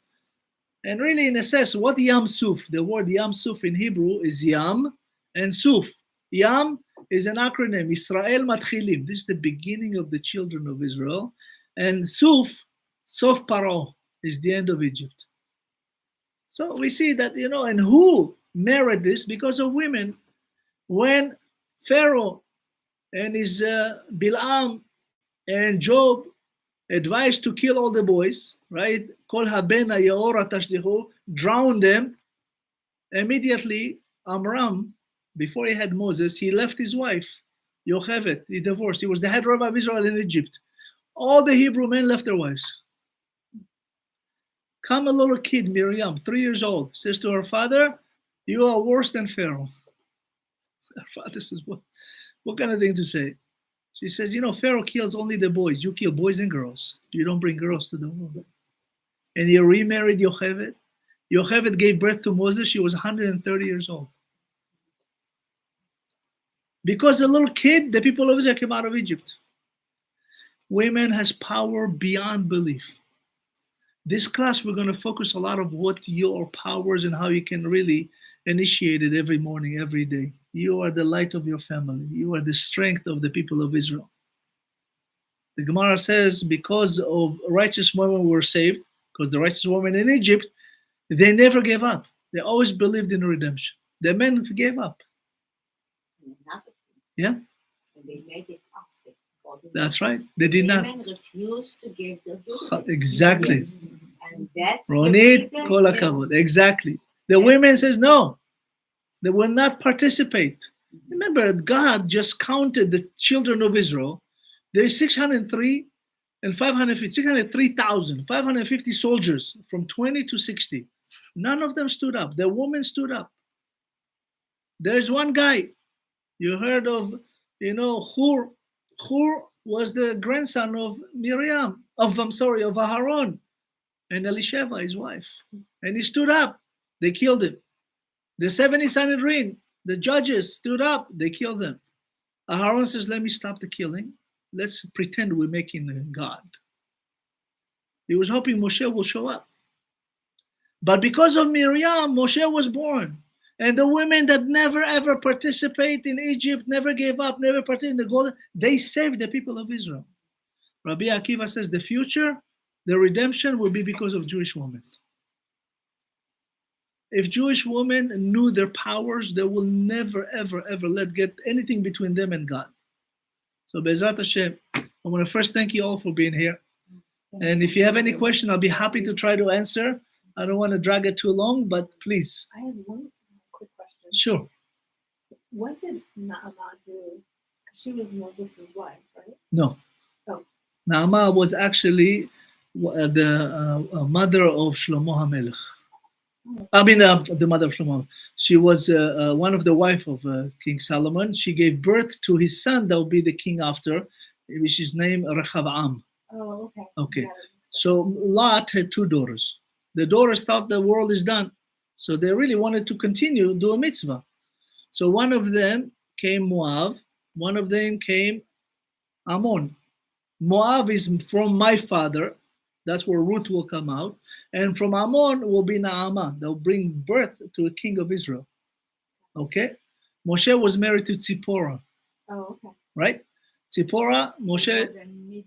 And really, in a sense, what Yam Suf? The word Yam Suf in Hebrew is Yam and Suf. Yam is an acronym, Israel Matchilim. This is the beginning of the children of Israel. And Suf, Sof Paro, is the end of Egypt. So we see that, and who merit this? Because of women. When Pharaoh and his Bilam and Job advised to kill all the boys, right? Kol habena yaora tashdihu, drown them. Immediately, Amram, before he had Moses, he left his wife, Yocheved. He divorced. He was the head rabbi of Israel in Egypt. All the Hebrew men left their wives. Come a little kid, Miriam, 3 years old, says to her father, you are worse than Pharaoh. Her father says, what kind of thing to say? She says, Pharaoh kills only the boys. You kill boys and girls. You don't bring girls to the world. And he remarried Yocheved. Yocheved gave birth to Moses. She was 130 years old. Because a little kid, the people of Israel came out of Egypt. Women has power beyond belief. This class, we're going to focus a lot of what your powers and how you can really initiate it every morning, every day. You are the light of your family. You are the strength of the people of Israel. The Gemara says, because of righteous women were saved, because the righteous women in Egypt, they never gave up. They always believed in redemption. The men gave up. Yeah? They made it up. That's right. They did not. Women refused to give the Exactly. Yes. And that's Ronit, kol hakavod. Exactly. The women says no. They will not participate. Remember, God just counted the children of Israel. There's 603 and 603,000, 550 soldiers from 20 to 60. None of them stood up. The women stood up. There's one guy. You heard of, Hur. Hur was the grandson of of Aharon and Elisheva, his wife. And he stood up. They killed him. The 70 Sanhedrin, the judges stood up. They killed them. Aharon says, let me stop the killing. Let's pretend we're making a God. He was hoping Moshe will show up. But because of Miriam, Moshe was born. And the women that never ever participate in Egypt, never gave up, never participated in the golden, they saved the people of Israel. Rabbi Akiva says the future The redemption will be because of Jewish women. If Jewish women knew their powers, they will never, ever, ever let get anything between them and God. So Be'ezrat Hashem, I want to first thank you all for being here. And if you have any question, I'll be happy to try to answer. I don't want to drag it too long, but please. I have one quick question. Sure. What did Naamah do? She was Moses' wife, right? No. Oh. Naamah was actually the mother of Shlomo HaMelech. I mean, the mother of Shlomo. She was one of the wife of King Solomon. She gave birth to his son that will be the king after, which is named Rechavam. Oh, okay. Okay. So Lot had two daughters. The daughters thought the world is done. So they really wanted to continue, do a mitzvah. So one of them came Moab. One of them came Ammon. Moab is from my father. That's where Ruth will come out. And from Ammon will be Naamah. They'll bring birth to a king of Israel. Okay? Moshe was married to Tzipporah. Oh, okay. Right? Tzipporah, Moshe,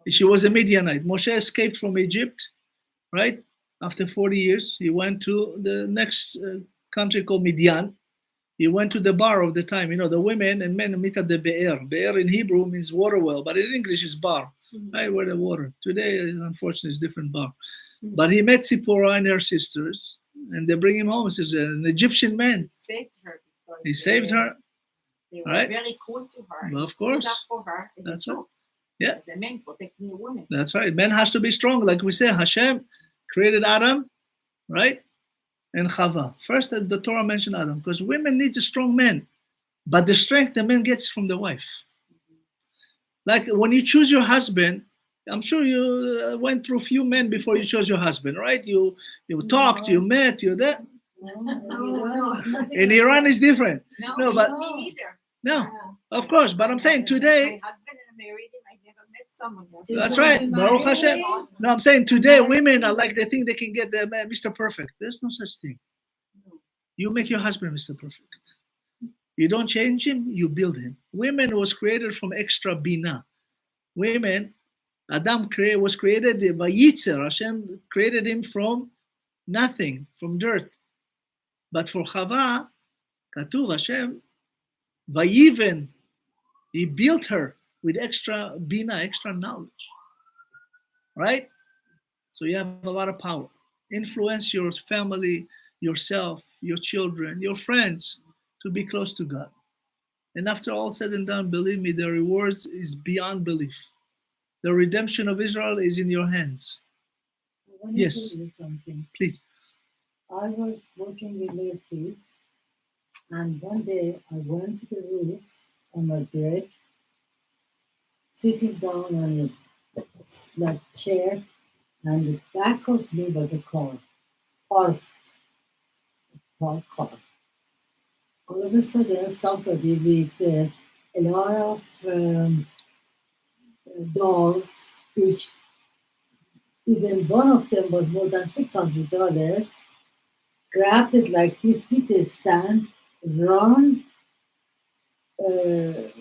she was a Midianite. Moshe escaped from Egypt, right? After 40 years, he went to the next country called Midian. He went to the bar of the time. You know, the women and men meet at the Be'er. Be'er in Hebrew means water well, but in English is bar. Right, where the water. Today, unfortunately, it's different bar. But he met Tzipporah and her sisters, and they bring him home. He's an Egyptian man. He saved her. He saved her. They were Right? very close to her. Well, of He stood course. up for her. That's right. Yeah. As a man protecting a woman. That's right. Man has to be strong. Like we say, Hashem created Adam, right? And Chava. First, the Torah mentioned Adam, because women needs a strong man. But the strength the man gets from the wife. Like when you choose your husband, I'm sure you went through a few men before you chose your husband, right? You talked, you met, you that. In Iran is different. No, but me neither. no, of course. But I'm saying today. My husband and I married him. I never met someone else. That's right. Baruch Hashem. No, I'm saying today women are like they think they can get the man, Mr. Perfect. There's no such thing. You make your husband Mr. Perfect. You don't change him, you build him. Women was created from extra bina. Women, Adam was created by Yitzer. Hashem created him from nothing, from dirt. But for Chava, Katuv Hashem, Vayiven, he built her with extra bina, extra knowledge. Right? So you have a lot of power. Influence your family, yourself, your children, your friends to be close to God. And after all said and done, believe me, the rewards is beyond belief. The redemption of Israel is in your hands. I want Yes. to tell you something. Please. I was working with Macy's, and one day I went to the roof on my bed, sitting down on a chair, and the back of me was a car, parked car. All of a sudden, somebody with a lot of dolls, which even one of them was more than $600, grabbed it like this with a stand, run to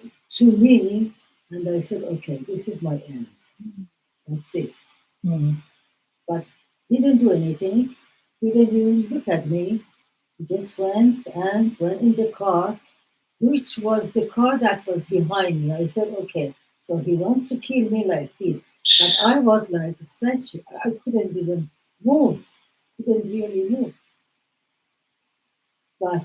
me, and I said, okay, this is my end. That's it. Mm-hmm. But he didn't do anything. He didn't even look at me. He just went in the car, which was the car that was behind me. I said, okay, so he wants to kill me like this. But I was like a statue. I couldn't even move. Couldn't really move. But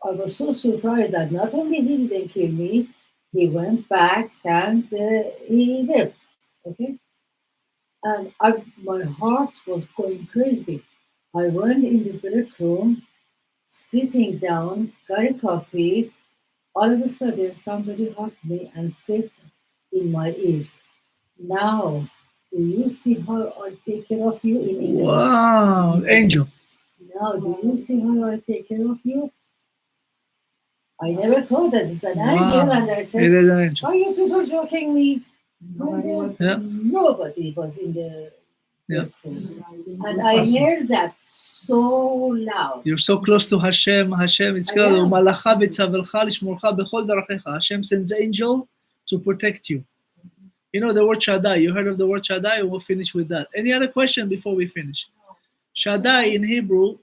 I was so surprised that not only he didn't kill me, he went back and he left. Okay? And my heart was going crazy. I went in the break room, sitting down, got a coffee. All of a sudden, somebody hugged me and said in my ears, now, do you see how I take care of you in English? Wow, angel. Now, do you see how I take care of you? I never thought that it's an angel, and I said, It is an angel. are you people joking me? Yeah. Nobody was in the Yeah. room. And I heard that so loud. You're so close to Hashem. Hashem, it's called Malacha b'tzavelcha lishmorcha b'chol darachecha. Hashem sends angel to protect you. You know the word Shaddai. You heard of the word Shaddai? We'll finish with that. Any other question before we finish? Shaddai in Hebrew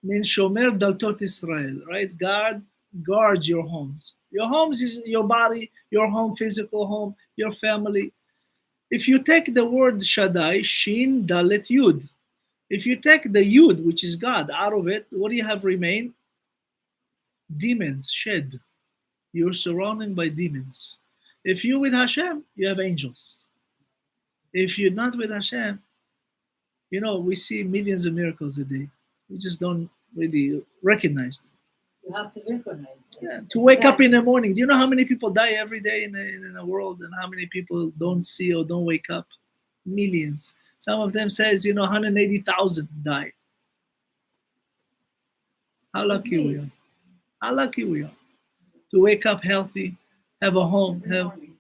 means Shomer Daltot Israel, right? God guards your homes. Your homes is your body, your home, physical home, your family. If you take the word Shaddai, Shin Dalet Yud. If you take the Yud, which is God, out of it, what do you have remain? Demons, shed. You're surrounded by demons. If you're with Hashem, you have angels. If you're not with Hashem, you know, we see millions of miracles a day. We just don't really recognize them. You have to recognize it. Yeah. To wake up in the morning. Do you know how many people die every day in the world, and how many people don't see or don't wake up? Millions. Some of them says, 180,000 die. How lucky we are. How lucky we are to wake up healthy, have a home,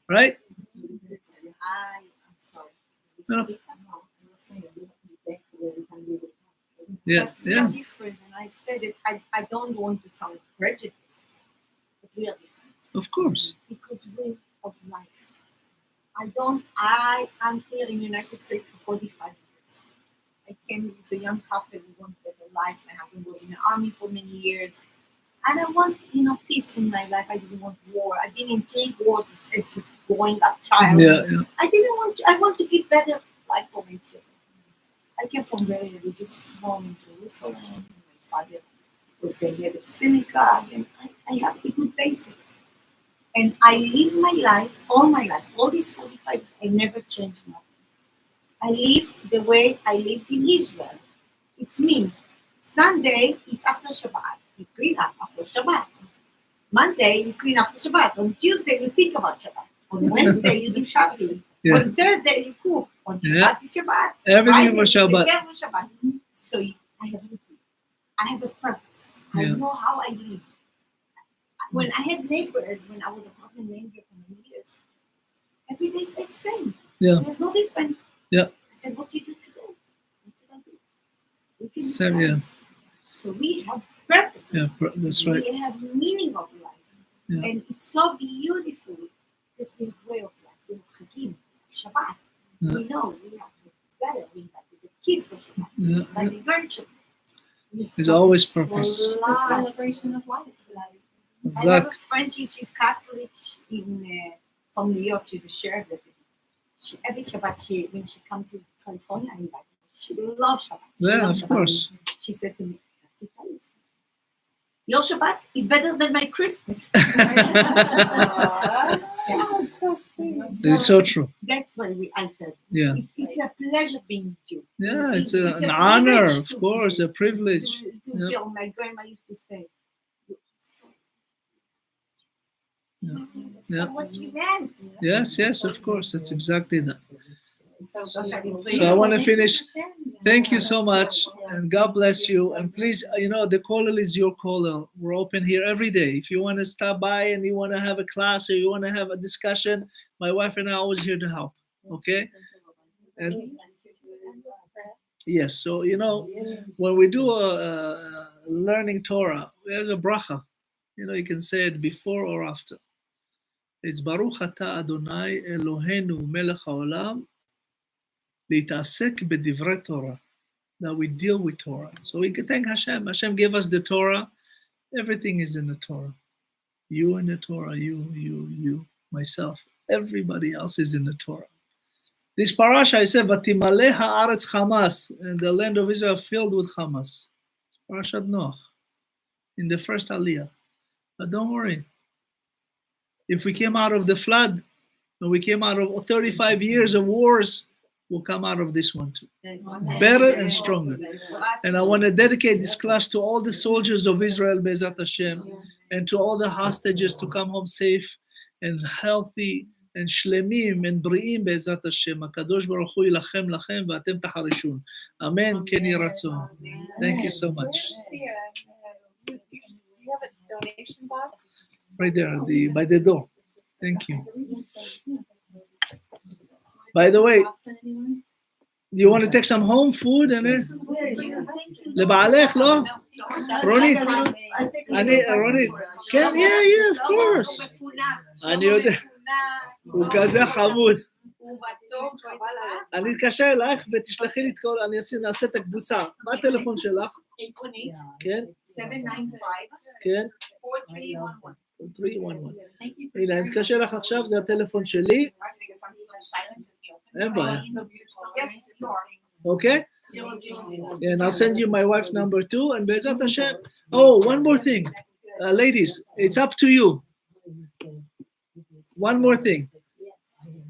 right? I am sorry. No. But we Yeah. are different, and I said it. I don't want to sound prejudiced, but we are different Of course. because we of life. I am here in the United States for 45 years. I came as a young couple. We wanted a life. My husband was in the army for many years, and I want peace in my life. I didn't want war. I've been in 3 wars as a growing up child. Yeah. I didn't want. I want to give better life for my children. I came from very religious home in Jerusalem. My father was the head of synagogue, and I have the good basics. And I live my life, all these 45 years, I never changed nothing. I live the way I lived in Israel. It means Sunday, it's after Shabbat. You clean up after Shabbat. Monday, you clean after Shabbat. On Tuesday, you think about Shabbat. On Wednesday, you do shopping. Yeah. On Thursday, you cook. On Shabbat, it's Shabbat. Everything was Friday, Shabbat. you prepare for Shabbat. So I have a routine. I have a purpose. I Yeah. know how I live. When I had neighbors, when I was apartment manager for many years, every day said same. Yeah. There's no different. Yeah. I said, what do you do today? What should I do? We can Same, decide. yeah. So we have purpose. Yeah, that's right. We have meaning of life. Yeah. And it's so beautiful that we have way of life. We have Chakim, Shabbat. Yeah. We know we have to gather. We invite the kids for Shabbat. Yeah. Like the grandchildren. We have There's always for purpose. It's a life. celebration of life. I have a Exactly. friend, she's Catholic from New York. She's a sheriff deputy. Every Shabbat, when she comes to California, I invite her. She loves Shabbat. She Yeah, loves of Shabbat. course. She said to me, I have to tell you something. Your Shabbat is better than my Christmas. Oh, so sweet. It's so true. That's what I said. Yeah. It's a pleasure being with you. Yeah, it's It's an a honor, privilege of to course, be- a privilege. To Yeah. feel. My grandma used to say, "You Yeah. understand Yeah. what you meant." Yes, of course. That's exactly that. So So I want to finish. Thank you so much, and God bless you. And please, the Kollel is your Kollel. We're open here every day. If you want to stop by and you want to have a class or you want to have a discussion, my wife and I are always here to help. Okay? And yes, so when we do a learning Torah, we have a bracha. You can say it before or after. It's Baruch Ata Adonai Eloheinu Melech HaOlam L'ita'asek b'divrei Torah, that we deal with Torah. So we can thank Hashem. Hashem gave us the Torah. Everything is in the Torah. You in the Torah, you, myself, everybody else is in the Torah. This parasha, I said, Vatimale ha'aretz Hamas, and the land of Israel filled with Hamas. Parashat Noach, in the first Aliyah. But don't worry. If we came out of the flood, and we came out of 35 years of wars, we'll come out of this one too. Better and stronger. And I want to dedicate this class to all the soldiers of Israel, Be'ezat Hashem, and to all the hostages to come home safe and healthy and shlemim and bri'im Be'ezat Hashem. HaKadosh Baruch Hu yilachem lachem v'atem taharishun. Amen. Ken yeh ratzon. Thank you so much. Do you have a donation box? Right there, by the door. Thank you. By the way, do you want to take some home food? לבעלך, לא? רונית, רונית, כן, yeah, of course. אני יודע, הוא כזה חמוד. אני אתקשר אלייך ותשלחי לי את כל, נעשה את הקבוצה. מה הטלפון שלך? 818 כן? 795 כן? 4311. 311. הנה, אני אתקשר לך עכשיו, זה הטלפון שלי. אין בעיה. Okay? And I'll send you my wife's number too. And Bezat Hashem. Oh, one more thing. Ladies, it's up to you. One more thing.